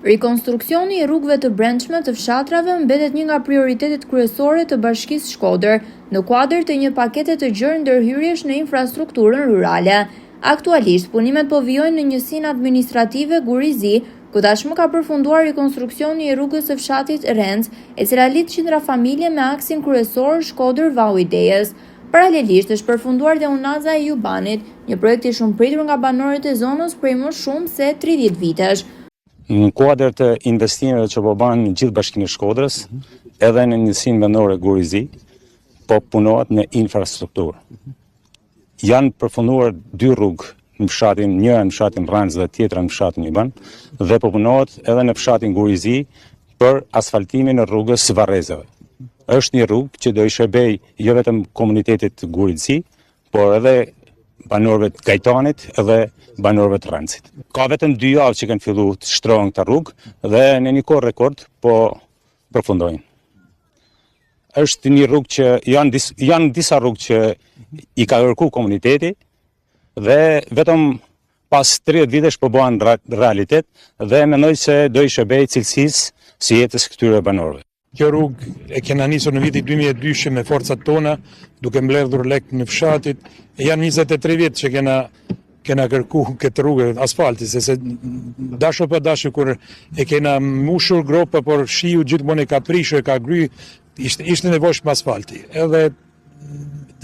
Rikonstruksioni i rrugëve të brendshme të fshatrave mbetet një nga prioritetet kryesore të Bashkisë Shkodër në kuadër të një pakete të gjerë ndërhyrjesh në infrastrukturën rurale. Aktualisht, punimet po vijojnë në njësinë administrative Gurizi, ku tashmë ka përfunduar rikonstruksioni i rrugës së fshatit Renc, e cila lidh qindra familje me aksin kryesor Shkodër-Vau i Dejës. Paralelisht është përfunduar dhe unaza e Jubanit, një projekt i shumë pritur nga banorët e zonës prej më shumë se 30 vitesh. Në kuadër të investimeve që po banë në gjithë Bashkinë e Shkodrës, edhe në njësinë vendore Gurizi, po punohet në infrastrukturë. Janë përfunduar 2 rrugë në fshatin, njëra në fshatin Renc dhe tjetra në fshatin Juban, dhe po punohet edhe në fshatin Gurizi për asfaltimin e rrugës Varrezave. Është një rrugë që do i shërbej jo vetëm komunitetit Gurizi, por edhe banorëve të Gajtanit dhe banorëve të Rencit. Ka vetëm 2 javë që kanë filluar të shtrohen këta rrugë dhe në një kohë rekord po përfundojnë. Është një rrugë që janë disa rrugë që i ka kërkuar komuniteti dhe vetëm pas 30 vitesh po bëhen realitet dhe mendoj se do i shërbej cilësisë së jetës këtyre banorëve. Kjo rrugë e kena nisur në vitin 2002 me forcat tona, duke mbledhur lek në fshatit. Janë 23 vjet që kena kërku këtë rrugë asfalti, se dasho për dasho kur e kena mushur gropa, por shiu gjithmonë e ka prishur, e ka gry, ishte nevojshëm asfalti. Edhe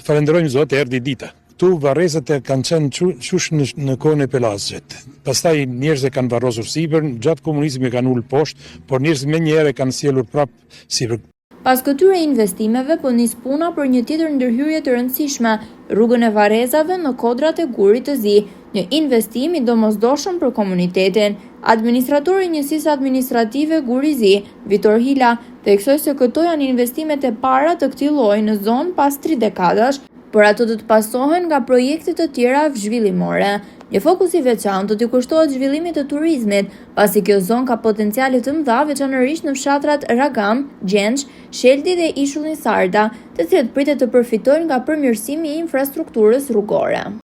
falenderojmë Zot, erdhi dita. Këtu varrezat kanë qenë qush në kohën e Pelazgjit. Pastaj njerëzit kanë varrosur sipër, gjatë komunizmit kanë ulur poshtë, por njerëzit menjëherë kanë sjellur prapë sipër. Pas këtyre investimeve po nis puna për një tjetër ndërhyrje të rëndësishme, rrugën e Varrezave në kodrat e Gurit të Zi, një investim i domosdoshëm për komunitetin. Administratori i njësisë administrative Gurizi, Vitor Hila, theksoi se këto janë investimet e para të këtij lloji në zonë pas 3 dekadash, por ato do të pasohen nga projekte të tjera zhvillimore. Një fokus i veçantë do t'i kushtohet zhvillimit të turizmit, pasi kjo zonë ka potenciale të mëdha veçanërisht në fshatrat Ragam, Gjenç, Shelti dhe Ishullin Sarda, të cilët pritet të përfitojnë nga përmirësimi i infrastrukturës rrugore.